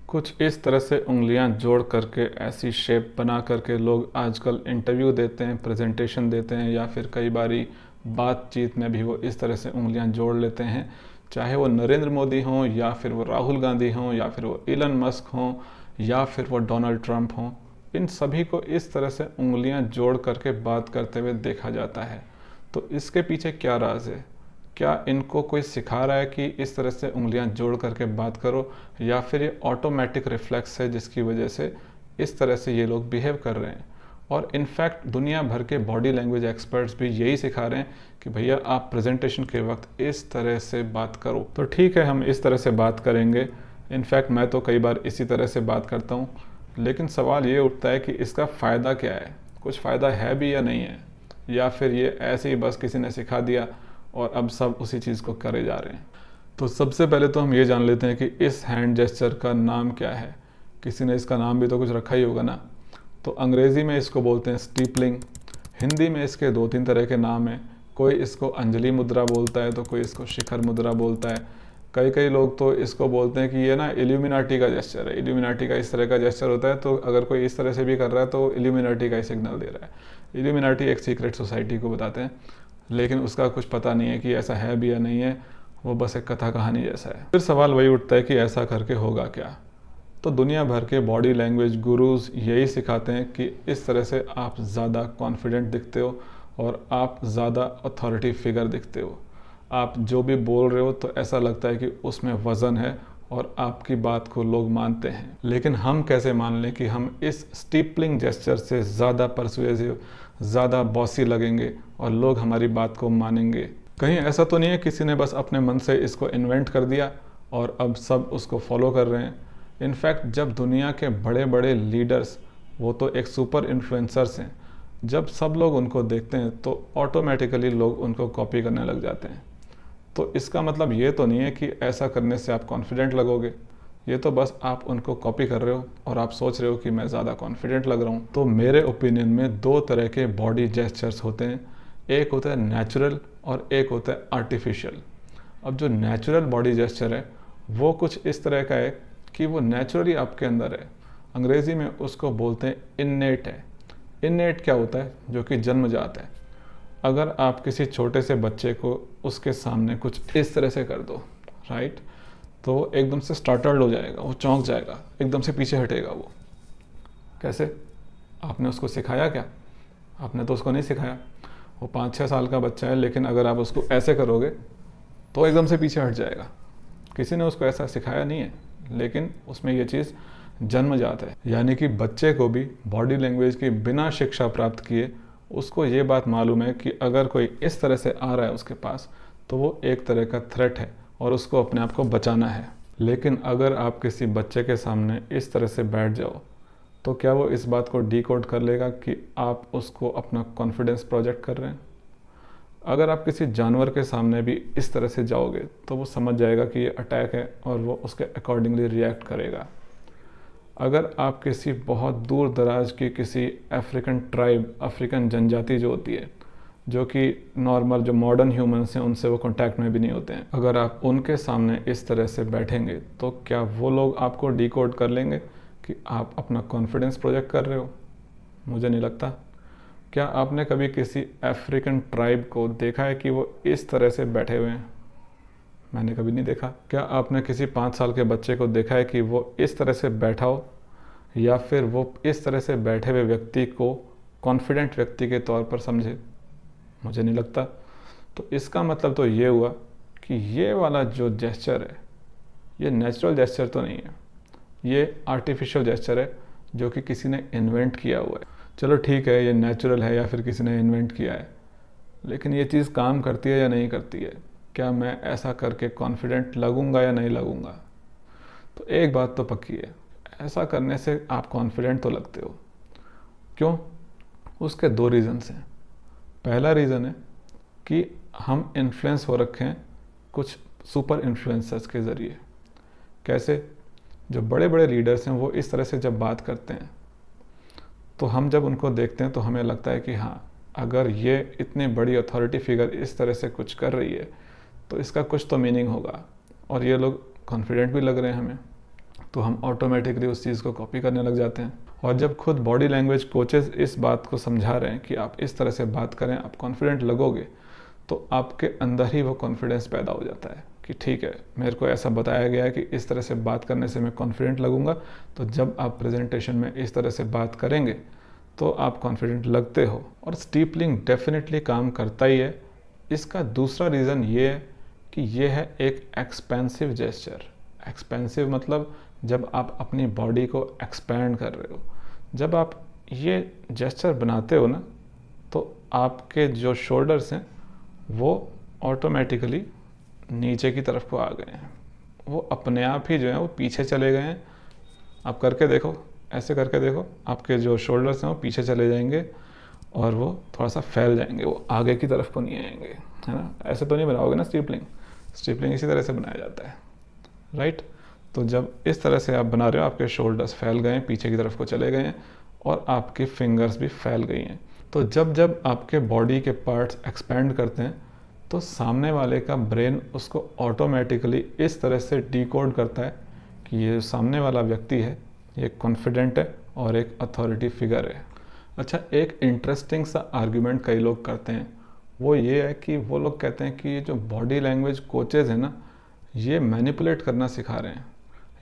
कुछ इस तरह से उंगलियां जोड़ करके ऐसी शेप बना करके लोग आजकल इंटरव्यू देते हैं, प्रेजेंटेशन देते हैं, या फिर कई बारी बातचीत में भी वो इस तरह से उंगलियां जोड़ लेते हैं। चाहे वो नरेंद्र मोदी हों, या फिर वो राहुल गांधी हों, या फिर वो इलन मस्क हों, या फिर वो डोनाल्ड ट्रंप हों, इन सभी को इस तरह से उंगलियां जोड़ करके बात करते हुए देखा जाता है। तो इसके पीछे क्या राज है? क्या इनको कोई सिखा रहा है कि इस तरह से उंगलियां जोड़ करके बात करो, या फिर ये ऑटोमेटिक रिफ्लेक्स है जिसकी वजह से इस तरह से ये लोग बिहेव कर रहे हैं? और इनफैक्ट दुनिया भर के बॉडी लैंग्वेज एक्सपर्ट्स भी यही सिखा रहे हैं कि भैया आप प्रेजेंटेशन के वक्त इस तरह से बात करो। तो ठीक है, हम इस तरह से बात करेंगे। इनफैक्ट मैं तो कई बार इसी तरह से बात करता हूँ, लेकिन सवाल ये उठता है कि इसका फ़ायदा क्या है? कुछ फ़ायदा है भी या नहीं है, या फिर ये ऐसे ही बस किसी ने सिखा दिया और अब सब उसी चीज़ को करे जा रहे हैं। तो सबसे पहले तो हम ये जान लेते हैं कि इस हैंड जेस्चर का नाम क्या है। किसी ने इसका नाम भी तो कुछ रखा ही होगा ना। तो अंग्रेज़ी में इसको बोलते हैं स्टीपलिंग। हिंदी में इसके 2-3 तरह के नाम हैं। कोई इसको अंजलि मुद्रा बोलता है, तो कोई इसको शिखर मुद्रा बोलता है। कई लोग तो इसको बोलते हैं कि ये ना इल्यूमिनाटी का जेस्चर है। इल्यूमिनाटी का इस तरह का जेस्चर होता है, तो अगर कोई इस तरह से भी कर रहा है तो इल्यूमिनाटी का ही सिग्नल दे रहा है। इल्यूमिनाटी एक सीक्रेट सोसाइटी को बताते हैं, लेकिन उसका कुछ पता नहीं है कि ऐसा है भी या नहीं है, वो बस एक कथा कहानी जैसा है। फिर सवाल वही उठता है कि ऐसा करके होगा क्या? तो दुनिया भर के बॉडी लैंग्वेज गुरुज यही सिखाते हैं कि इस तरह से आप ज़्यादा कॉन्फिडेंट दिखते हो और आप ज़्यादा अथॉरिटी फिगर दिखते हो। आप जो भी बोल रहे हो तो ऐसा लगता है कि उसमें वज़न है और आपकी बात को लोग मानते हैं। लेकिन हम कैसे मान लें कि हम इस स्टीपलिंग जेस्चर से ज़्यादा परसुएसिव, ज़्यादा बॉसी लगेंगे और लोग हमारी बात को मानेंगे? कहीं ऐसा तो नहीं है किसी ने बस अपने मन से इसको इन्वेंट कर दिया और अब सब उसको फॉलो कर रहे हैं? इनफैक्ट जब दुनिया के बड़े बड़े लीडर्स, वो तो एक सुपर इन्फ्लुएंसर्स हैं, जब सब लोग उनको देखते हैं तो ऑटोमेटिकली लोग उनको कॉपी करने लग जाते हैं। तो इसका मतलब ये तो नहीं है कि ऐसा करने से आप कॉन्फिडेंट लगोगे। ये तो बस आप उनको कॉपी कर रहे हो और आप सोच रहे हो कि मैं ज़्यादा कॉन्फिडेंट लग रहा हूँ। तो मेरे ओपिनियन में 2 तरह के बॉडी जेस्चर्स होते हैं। एक होता है नेचुरल और एक होता है आर्टिफिशियल। अब जो नेचुरल बॉडी जेस्चर है वो कुछ इस तरह का है कि वो नेचुरली आपके अंदर है। अंग्रेज़ी में उसको बोलते हैं इन्नेट है। इन्नेट क्या होता है? जो कि जन्मजात है। अगर आप किसी छोटे से बच्चे को उसके सामने कुछ इस तरह से कर दो, राइट, तो वो एकदम से स्टार्टल्ड हो जाएगा, वो चौंक जाएगा, एकदम से पीछे हटेगा। वो कैसे? आपने उसको सिखाया क्या? आपने तो उसको नहीं सिखाया। वो 5-6 साल का बच्चा है, लेकिन अगर आप उसको ऐसे करोगे तो एकदम से पीछे हट जाएगा। किसी ने उसको ऐसा सिखाया नहीं है, लेकिन उसमें ये चीज़ जन्मजात है। यानी कि बच्चे को भी बॉडी लैंग्वेज की बिना शिक्षा प्राप्त किए उसको ये बात मालूम है कि अगर कोई इस तरह से आ रहा है उसके पास, तो वो एक तरह का थ्रेट है और उसको अपने आप को बचाना है। लेकिन अगर आप किसी बच्चे के सामने इस तरह से बैठ जाओ, तो क्या वो इस बात को डिकोड कर लेगा कि आप उसको अपना कॉन्फिडेंस प्रोजेक्ट कर रहे हैं? अगर आप किसी जानवर के सामने भी इस तरह से जाओगे तो वो समझ जाएगा कि ये अटैक है और वो उसके अकॉर्डिंगली रिएक्ट करेगा। अगर आप किसी बहुत दूर दराज की किसी अफ्रीकन ट्राइब, अफ्रीकन जनजाति जो होती है, जो कि नॉर्मल जो मॉडर्न ह्यूमंस हैं उनसे वो कांटेक्ट में भी नहीं होते हैं, अगर आप उनके सामने इस तरह से बैठेंगे तो क्या वो लोग आपको डिकोड कर लेंगे कि आप अपना कॉन्फिडेंस प्रोजेक्ट कर रहे हो? मुझे नहीं लगता। क्या आपने कभी किसी अफ्रीकन ट्राइब को देखा है कि वो इस तरह से बैठे हुए हैं? मैंने कभी नहीं देखा। क्या आपने किसी 5 साल के बच्चे को देखा है कि वो इस तरह से बैठा हो, या फिर वो इस तरह से बैठे हुए व्यक्ति को कॉन्फिडेंट व्यक्ति के तौर पर समझे? मुझे नहीं लगता। तो इसका मतलब तो ये हुआ कि ये वाला जो जेस्चर है ये नेचुरल जेस्चर तो नहीं है, ये आर्टिफिशियल जेस्चर है जो कि किसी ने इन्वेंट किया हुआ है। चलो ठीक है, ये नेचुरल है या फिर किसी ने इन्वेंट किया है, लेकिन ये चीज़ काम करती है या नहीं करती है? क्या मैं ऐसा करके कॉन्फिडेंट लगूंगा या नहीं लगूंगा? तो एक बात तो पक्की है, ऐसा करने से आप कॉन्फिडेंट तो लगते हो। क्यों? उसके 2 रीज़न्स हैं। पहला रीज़न है कि हम इन्फ्लुएंस हो रखे हैं कुछ सुपर इन्फ्लुएंसर्स के ज़रिए। कैसे? जो बड़े बड़े लीडर्स हैं वो इस तरह से जब बात करते हैं तो हम जब उनको देखते हैं तो हमें लगता है कि हाँ, अगर ये इतनी बड़ी अथॉरिटी फिगर इस तरह से कुछ कर रही है तो इसका कुछ तो मीनिंग होगा, और ये लोग कॉन्फिडेंट भी लग रहे हैं हमें। तो हम ऑटोमेटिकली उस चीज़ को कॉपी करने लग जाते हैं। और जब खुद बॉडी लैंग्वेज कोचेस इस बात को समझा रहे हैं कि आप इस तरह से बात करें, आप कॉन्फिडेंट लगोगे, तो आपके अंदर ही वो कॉन्फिडेंस पैदा हो जाता है कि ठीक है, मेरे को ऐसा बताया गया है कि इस तरह से बात करने से मैं कॉन्फिडेंट लगूंगा, तो जब आप प्रेजेंटेशन में इस तरह से बात करेंगे तो आप कॉन्फिडेंट लगते हो। और स्टीपलिंग डेफिनेटली काम करता ही है। इसका दूसरा रीज़न ये है कि ये है एक एक्सपेंसिव जेस्चर। एक्सपेंसिव मतलब जब आप अपनी बॉडी को एक्सपैंड कर रहे हो। जब आप ये जेस्चर बनाते हो ना, तो आपके जो शोल्डर्स हैं वो ऑटोमेटिकली नीचे की तरफ को आ गए हैं, वो अपने आप ही जो है वो पीछे चले गए हैं। आप करके देखो, ऐसे करके देखो, आपके जो शोल्डर्स हैं वो पीछे चले जाएंगे और वो थोड़ा सा फैल जाएंगे, वो आगे की तरफ को नहीं आएंगे, है ना। ऐसे तो नहीं बनाओगे ना स्टीपलिंग। स्टीपलिंग इसी तरह से बनाया जाता है, राइट। तो जब इस तरह से आप बना रहे हो, आपके शोल्डर्स फैल गए हैं, पीछे की तरफ को चले गए हैं और आपकी फिंगर्स भी फैल गई हैं। तो जब जब आपके बॉडी के पार्ट्स एक्सपैंड करते हैं तो सामने वाले का ब्रेन उसको ऑटोमेटिकली इस तरह से डिकोड करता है कि ये सामने वाला व्यक्ति है, ये कॉन्फिडेंट है और एक अथॉरिटी फिगर है। अच्छा, एक इंटरेस्टिंग सा आर्ग्यूमेंट कई लोग करते हैं, वो ये है कि वो लोग कहते हैं कि ये जो बॉडी लैंग्वेज कोचेज़ हैं ना, ये मैनिपुलेट करना सिखा रहे हैं।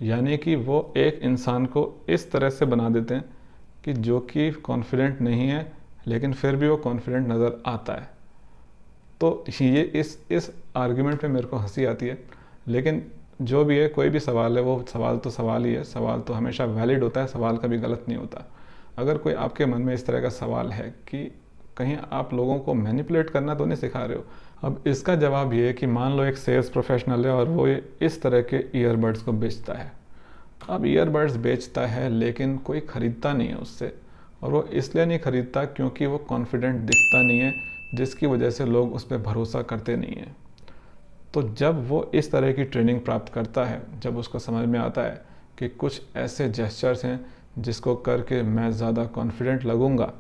यानी कि वो एक इंसान को इस तरह से बना देते हैं कि जो कि कॉन्फिडेंट नहीं है लेकिन फिर भी वो कॉन्फिडेंट नज़र आता है। तो ये इस आर्ग्यूमेंट पे मेरे को हंसी आती है, लेकिन जो भी है, कोई भी सवाल है, वो सवाल तो सवाल ही है। सवाल तो हमेशा वैलिड होता है, सवाल कभी गलत नहीं होता। अगर कोई आपके मन में इस तरह का सवाल है कि कहीं आप लोगों को मैनिपुलेट करना तो नहीं सिखा रहे हो, अब इसका जवाब ये है कि मान लो एक सेल्स प्रोफेशनल है और वो इस तरह के ईयरबड्स को बेचता है। अब ईयरबड्स बेचता है लेकिन कोई ख़रीदता नहीं है उससे, और वो इसलिए नहीं ख़रीदता क्योंकि वो कॉन्फिडेंट दिखता नहीं है, जिसकी वजह से लोग उस पर भरोसा करते नहीं हैं। तो जब वो इस तरह की ट्रेनिंग प्राप्त करता है, जब उसको समझ में आता है कि कुछ ऐसे जेस्चर्स हैं जिसको करके मैं ज़्यादा कॉन्फिडेंट लगूंगा,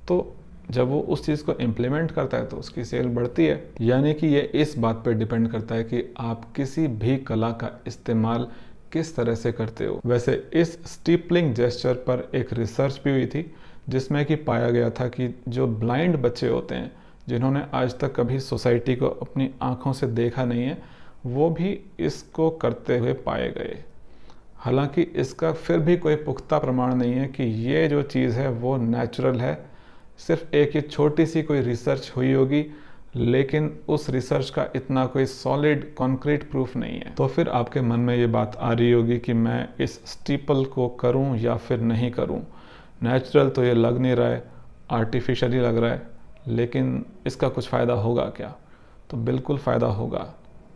तो जब वो उस चीज़ को इम्प्लीमेंट करता है तो उसकी सेल बढ़ती है। यानी कि ये इस बात पर डिपेंड करता है कि आप किसी भी कला का इस्तेमाल किस तरह से करते हो। वैसे इस स्टीपलिंग जेस्चर पर एक रिसर्च भी हुई थी जिसमें कि पाया गया था कि जो ब्लाइंड बच्चे होते हैं, जिन्होंने आज तक कभी सोसाइटी को अपनी आंखों से देखा नहीं है, वो भी इसको करते हुए पाए गए। हालांकि इसका फिर भी कोई पुख्ता प्रमाण नहीं है कि ये जो चीज़ है वो नेचुरल है। सिर्फ एक ये छोटी सी कोई रिसर्च हुई होगी, लेकिन उस रिसर्च का इतना कोई सॉलिड कॉन्क्रीट प्रूफ नहीं है। तो फिर आपके मन में ये बात आ रही होगी कि मैं इस स्टीपल को करूं या फिर नहीं करूं। नेचुरल तो ये लग नहीं रहा है, आर्टिफिशियली लग रहा है, लेकिन इसका कुछ फ़ायदा होगा क्या? तो बिल्कुल फ़ायदा होगा,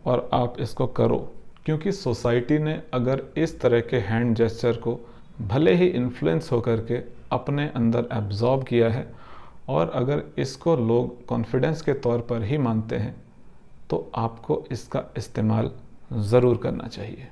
और आप इसको करो। क्योंकि सोसाइटी ने अगर इस तरह के हैंड जेस्चर को भले ही इन्फ्लुएंस होकर के अपने अंदर एब्जॉर्ब किया है, और अगर इसको लोग कॉन्फिडेंस के तौर पर ही मानते हैं, तो आपको इसका इस्तेमाल ज़रूर करना चाहिए।